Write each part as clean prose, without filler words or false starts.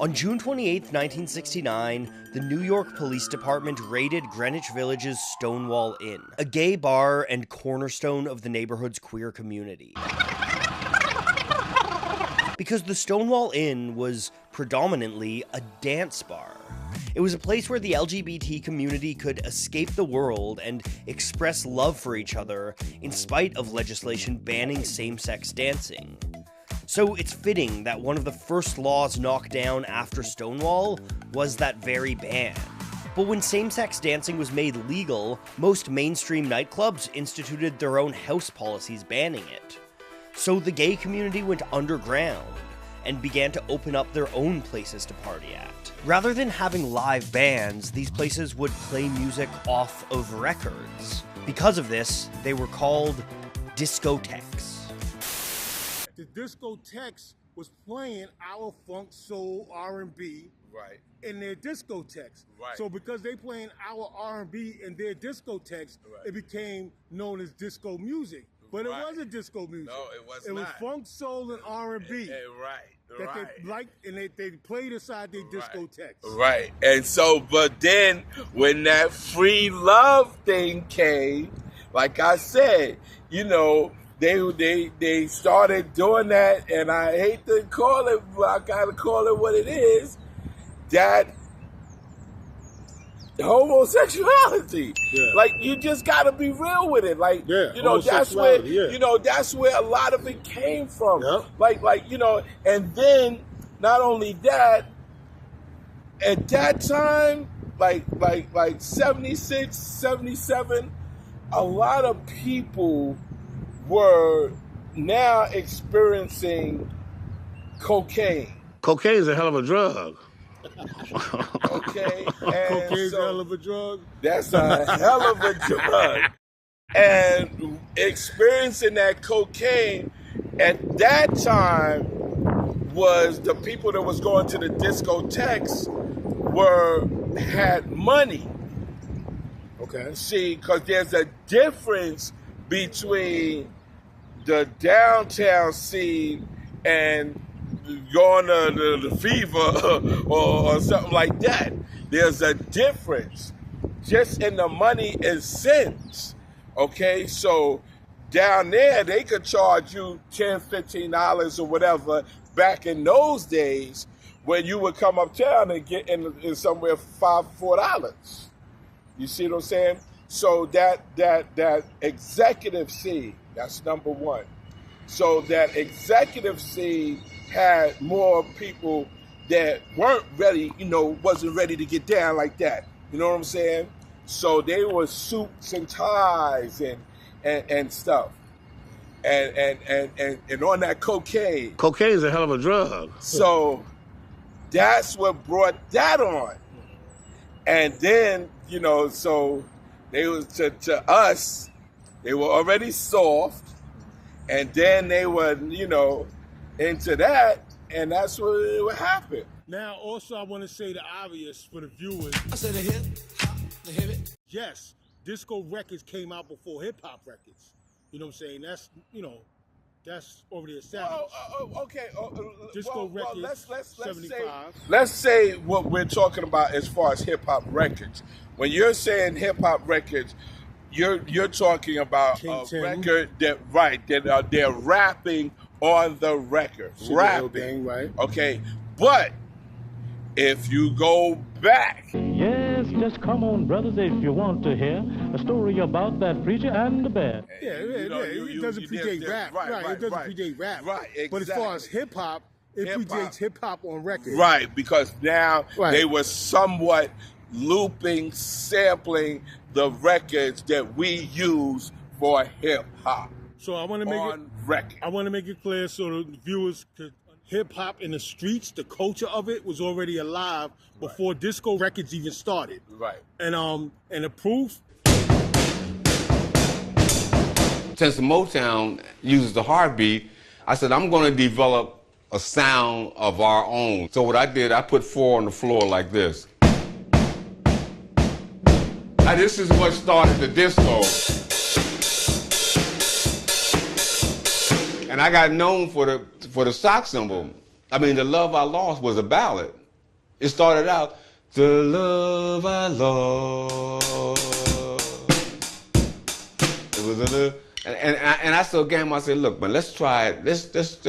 On June 28, 1969, the New York Police Department raided Greenwich Village's Stonewall Inn, a gay bar and cornerstone of the neighborhood's queer community. Because the Stonewall Inn was predominantly a dance bar. It was a place where the LGBT community could escape the world and express love for each other in spite of legislation banning same-sex dancing. So it's fitting that one of the first laws knocked down after Stonewall was that very ban. But when same-sex dancing was made legal, most mainstream nightclubs instituted their own house policies banning it. So the gay community went underground and began to open up their own places to party at. Rather than having live bands, these places would play music off of records. Because of this, they were called discotheques. The discotheques was playing our funk, soul, R&B in their discotheques. So because they playing our R&B in their discotheques, it became known as disco music. But it wasn't disco music. No, it was not. It was funk, soul, and R&B. That they liked, and they played inside their discotheques. Right. And so, but then when that free love thing came, like I said, you know, they started doing that, and I hate to call it, but I gotta call it what it is, that homosexuality. Like, you just gotta be real with it. Like, you know, that's where that's where a lot of it came from. Like, you know, and then not only that, at that time, like 76, 77, a lot of people were now experiencing cocaine. Cocaine's a hell of a drug. Okay, cocaine's a hell of a drug. That's a hell of a drug. And experiencing that cocaine at that time was the people that was going to the discotheques had money. Okay. See, because there's a difference between the downtown scene and going to the Fever or something like that. There's a difference just in the money and cents. Okay, so down there they could charge you $10, $15 or whatever back in those days when you would come uptown and get in somewhere for $4. You see what I'm saying? So that executive scene, that's number one. So that executive scene had more people that weren't ready, you know, wasn't ready to get down like that. You know what I'm saying? So they were suits and ties and stuff. And on that cocaine. Cocaine's a hell of a drug. So that's what brought that on. And then, you know, so they was to us, they were already soft, and then they were, you know, into that, and that's what happened. Now, also, I want to say the obvious for the viewers. I said the hip. Yes, disco records came out before hip-hop records. You know what I'm saying? That's, you know, that's already established. Okay. Disco records, let's 75. Let's say what we're talking about as far as hip-hop records. When you're saying hip-hop records, you're talking about a record that they're rapping on the record. Rapping. Right. Okay. But if you go back. Yes, just come on, brothers, if you want to hear a story about that preacher and the bear. It doesn't predate rap. It doesn't predate rap. Right, exactly. But as far as hip-hop, it predates hip-hop on record. Right, because now they were somewhat looping, sampling the records that we use for hip-hop. So I want to make it clear so the viewers could. Hip-hop in the streets, the culture of it was already alive before disco records even started. Right. And the proof. Since Motown uses the heartbeat, I said, I'm going to develop a sound of our own. So what I did, I put 4 on the floor like this. Now, this is what started the disco. And I got known for the sock symbol. I mean, The Love I Lost was a ballad. It started out, the love I lost. It was a little, and I told Gamma, I said, look, man, let's try it. Let's just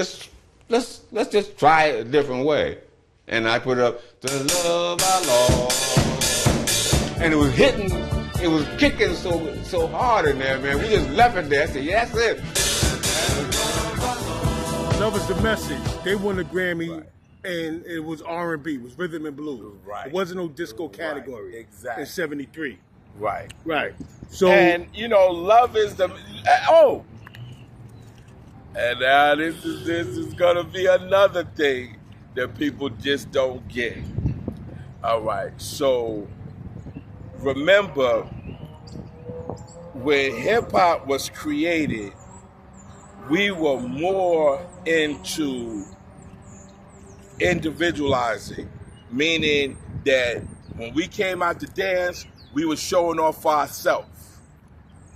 try it a different way. And I put up, the love I lost. And it was hitting, it was kicking so hard in there, man. We just left it there. I said, yeah, that's it. Love is the message. They won a Grammy, and it was R&B, it was rhythm and blues. Right. It wasn't no disco category. Exactly. In '73. Right. Right. So, and you know, love is the and now this is gonna be another thing that people just don't get. All right. So remember, when hip hop was created, we were more into individualizing, meaning that when we came out to dance, we were showing off for ourselves.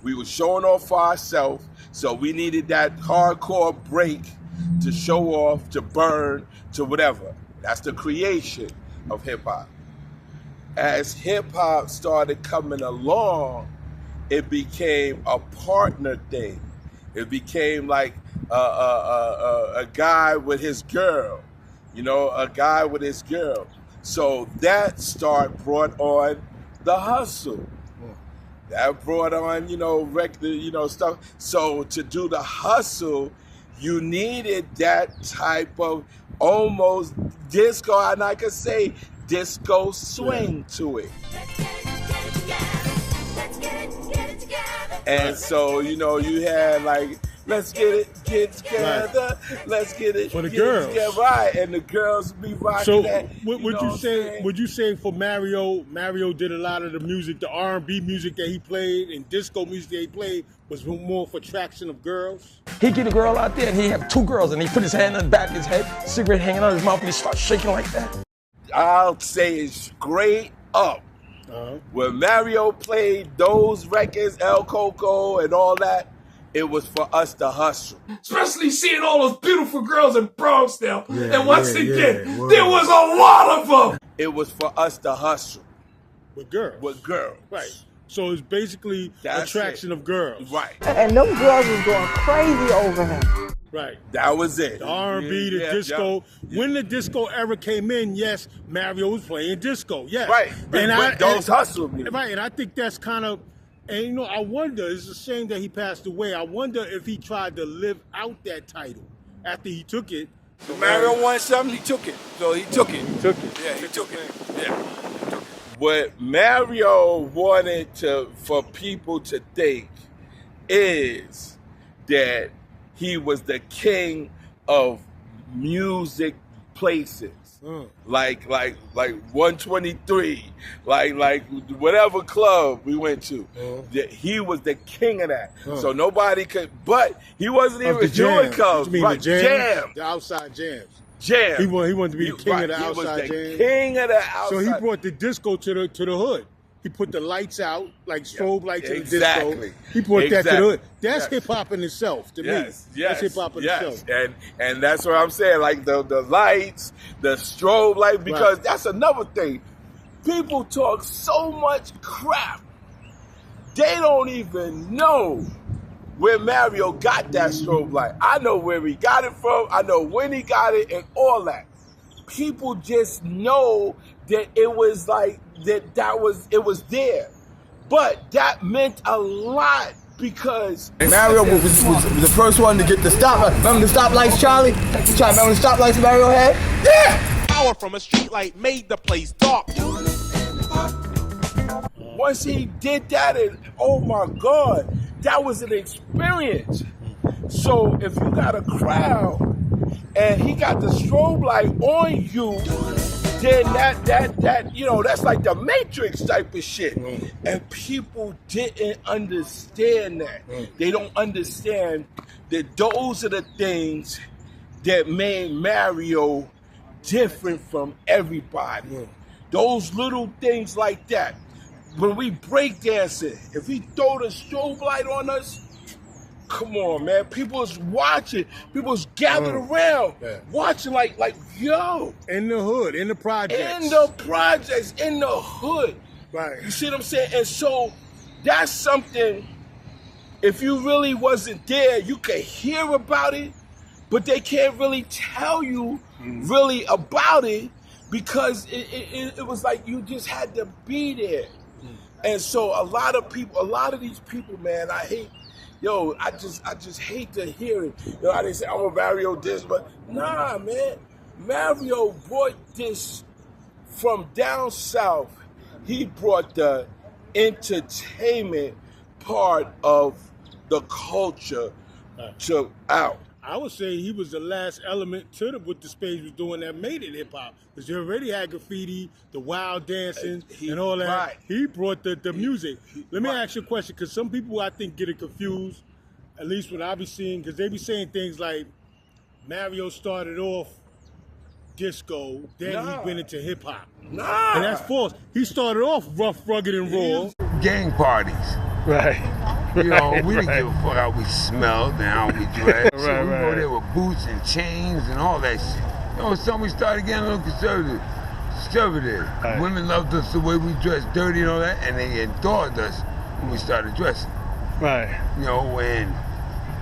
We were showing off for ourselves, so we needed that hardcore break to show off, to burn, to whatever. That's the creation of hip hop. As hip hop started coming along, it became a partner thing. It became like a guy with his girl, you know, a guy with his girl. So that brought on the hustle. That brought on, you know, stuff. So to do the hustle, you needed that type of almost disco, and I could say disco swing to it. And so, you know, you had like, let's get together, let's get it for the girls, together. Right? And the girls be rocking that. So, would you say for Mario did a lot of the music, the R&B music that he played and disco music that he played was more for attraction of girls? He'd get a girl out there and he'd have two girls and he'd put his hand on the back of his head, cigarette hanging out of his mouth, and he'd start shaking like that. I'll say it straight up. When Mario played those records, El Coco and all that, it was for us to hustle. Especially seeing all those beautiful girls in Bronx now. And once again, there was a lot of them. It was for us to hustle. With girls. With girls. Right. So it's basically attraction of girls. Right. And them girls was going crazy over him. Right. That was it. The R&B, the disco. Yeah. When the disco era came in, yes, Mario was playing disco. Yes. Right. And those hustle music. Right. And I think that's kind of, and you know, I wonder, it's a shame that he passed away. I wonder if he tried to live out that title after he took it. So Mario wanted something, he took it. So he took it. He took it. Yeah, he took it. Yeah. What Mario wanted for people to think is that he was the king of music places. Like 123, like whatever club we went to. He was the king of that. So nobody could, but he wasn't even doing clubs. Right, jam? The outside jams. Jam. He wanted to be the king of the outside jams. He was the king of the outside. So he brought the disco to the hood. He put the lights out, like strobe lights in the disco. He brought that to the hood. That's hip-hop in itself, to me. That's hip-hop in itself. And that's what I'm saying, like the lights, the strobe light, because that's another thing. People talk so much crap, they don't even know where Mario got that strobe light. I know where he got it from, I know when he got it, and all that. People just know that it was like, it was there. But that meant a lot because Mario was the first one to get the stoplight. Remember the stoplights, Charlie? Remember the stoplights Mario had? Yeah! Power from a street light made the place dark. Once he did that, oh my God, that was an experience. So if you got a crowd and he got the strobe light on you, then that you know, that's like the Matrix type of shit. And people didn't understand that. They don't understand that those are the things that made Mario different from everybody. Those little things like that. When we break dancing, if he throw the strobe light on us, Come on, man. People was watching. People was gathered around, watching like, yo. In the hood, in the projects. In the projects, in the hood. Right. You see what I'm saying? And so that's something, if you really wasn't there, you could hear about it, but they can't really tell you really about it because it was like you just had to be there. And so a lot of these people, man, I just hate to hear it. You know how they say, oh, Mario this, but nah, man. Mario brought this from down south. He brought the entertainment part of the culture out. I would say he was the last element to what the Spades was doing that made it hip hop. Because you already had graffiti, the wild dancing, and all that. Right. He brought the music. Let me ask you a question, because some people I think get it confused, at least what I be seeing, because they be saying things like Mario started off disco, then he went into hip hop. Nah. And that's false. He started off rough, rugged, and raw. Gang parties. Right. You know, we didn't give a fuck how we smelled and how we dressed. We go there with boots and chains and all that shit. You know, some we started getting a little conservative. Right. Women loved us the way we dressed, dirty and all that, and they adored us when we started dressing. Right. You know, and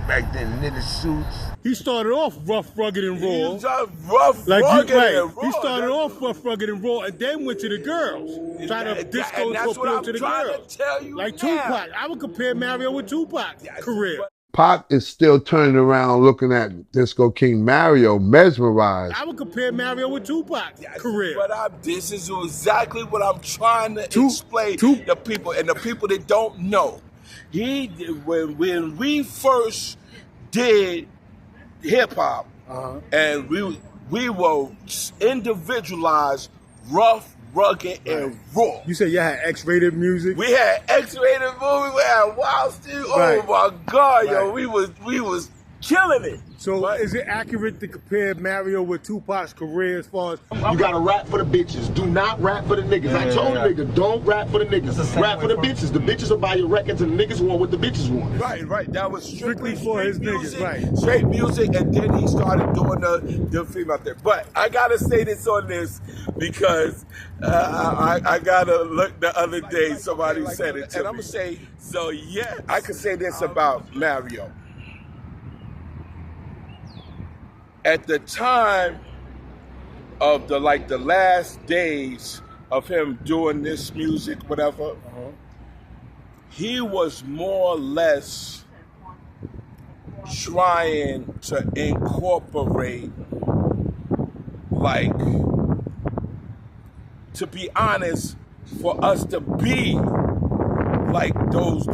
back then, knitted suits. He started off rough, rugged, and raw. He started rough, rugged, and raw. He started off rough, rugged, and raw, and then went to the girls. Trying to disco to appeal to the girls. Like Tupac. I would compare Mario with Tupac's career. Pac is still turning around looking at Disco King Mario, mesmerized. I would compare Mario with Tupac's career. But this is exactly what I'm trying to explain to the people, and the people that don't know. When we first did hip-hop, and we were individualized, rough, rugged, and raw. You said y'all had X-rated music? We had X-rated movies, we had Wild Steel. Oh my God, yo, we was killing it. So is it accurate to compare Mario with Tupac's career as far as... You gotta rap for the bitches. Do not rap for the niggas. I told the nigga, don't rap for the niggas. Rap for the bitches. The bitches will buy your records and the niggas want what the bitches want. Right. That was strictly for his music, niggas, right. Straight music, and then he started doing the female thing. But I gotta say this on this because I gotta look the other day, somebody said it to me. And I'm gonna say, so yeah, I could say this about Mario. At the time of the last days of him doing this music, whatever, he was more or less trying to incorporate, to be honest, for us to be like those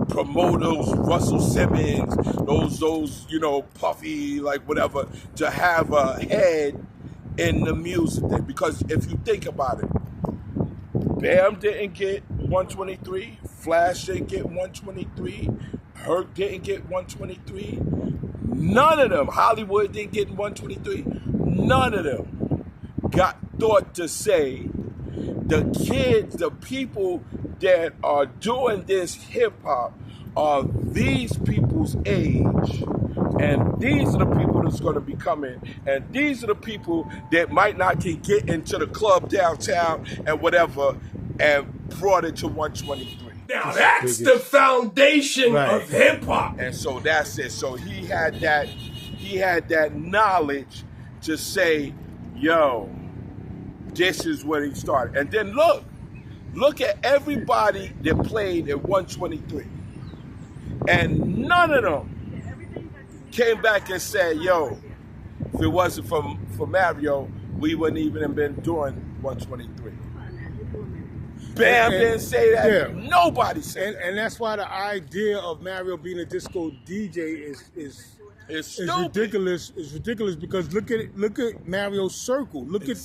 promoters, Russell Simmons, those Puffy, whatever, to have a head in the music thing. Because if you think about it, Bam didn't get 123, Flash didn't get 123, Herc didn't get 123, none of them, Hollywood didn't get 123, none of them got thought to say the kids, the people that are doing this hip-hop are these people's age, and these are the people that's going to be coming, and these are the people that might not can get into the club downtown and whatever, and brought it to 123. Now that's the foundation of hip-hop. And so that's it. So he had that knowledge to say, yo, this is where he started. And then look at everybody that played at 123. And none of them came back and said, yo, if it wasn't for Mario, we wouldn't even have been doing 123. Bam didn't say that. Yeah. Nobody said that. And that's why the idea of Mario being a disco DJ is ridiculous. It's ridiculous because look at Mario's circle. Look at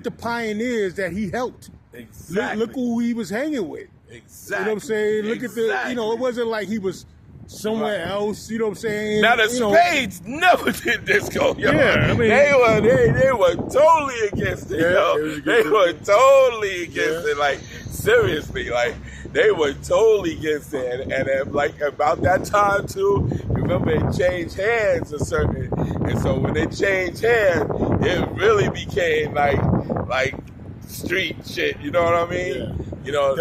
the pioneers that he helped. Exactly. Look who he was hanging with. Exactly. You know what I'm saying? Look at it wasn't like he was somewhere else. You know what I'm saying? Now the Spades never did disco, yo. Yeah, I mean, they were totally against it, yo. They were totally against it, like seriously, like they were totally against it. And like about that time too, remember it changed hands a certain, and so when they changed hands, it really became like street shit. You know what I mean? Yeah. You know.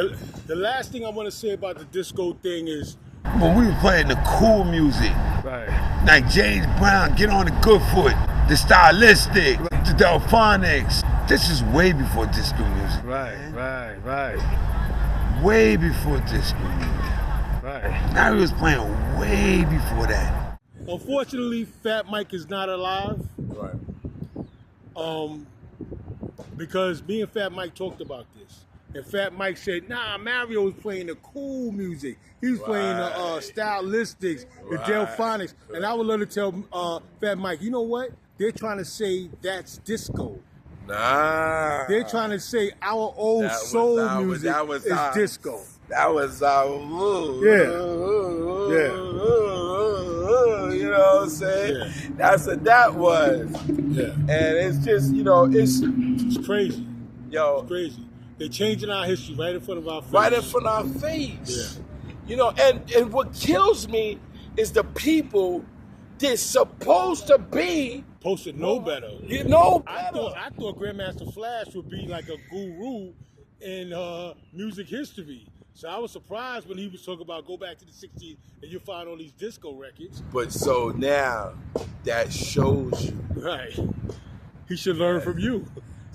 The last thing I want to say about the disco thing is, when we were playing the cool music, right? Like James Brown, Get on the Good Foot, the Stylistic, the Delphonics. This is way before disco music. Right. Way before disco music. Right. Now he was playing way before that. Unfortunately, Fat Mike is not alive. Right. Because me and Fat Mike talked about this. And Fat Mike said, nah, Mario was playing the cool music. He was playing the Stylistics, the Delphonics. And I would love to tell Fat Mike, you know what? They're trying to say that's disco. Nah. They're trying to say our old soul music is disco. That was our move. Yeah. You know what I'm saying? Yeah. That's what that was. Yeah. And it's just, you know, it's crazy. Yo. It's crazy. They're changing our history right in front of our face. Right in front of our face. Yeah. You know, and what kills me is the people that's supposed to be supposed to know better. You know better. I thought Grandmaster Flash would be like a guru in music history. So I was surprised when he was talking about go back to the 60s and you'll find all these disco records. But so now that shows you. Right. He should learn from you.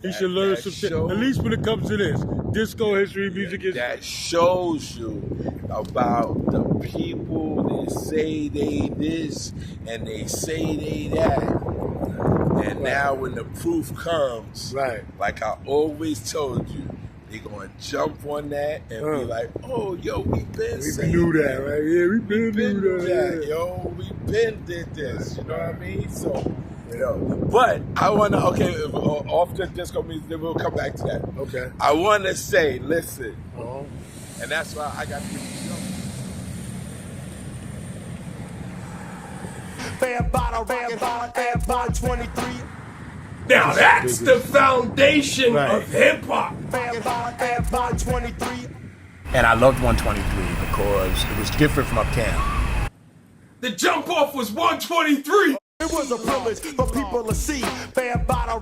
He should learn some shit. At least when it comes to this. Disco history, music history. That shows you about the people that say they this and they say they that. And now when the proof comes, like I always told you, they gonna jump on that and be like, oh, yo, we been saying knew that, right? Yeah, we been knew that. Yo, we been did this, you know what I mean? So, you know, but I wanna, off the disco music, then we'll come back to that. Okay. I wanna say, listen, and that's why I got to give you Bad bottle, 23. Now that's the foundation of hip hop. Bad 23. And I loved 123 because it was different from Uptown. The jump off was 123. It was a privilege for people to see. Bad bottle,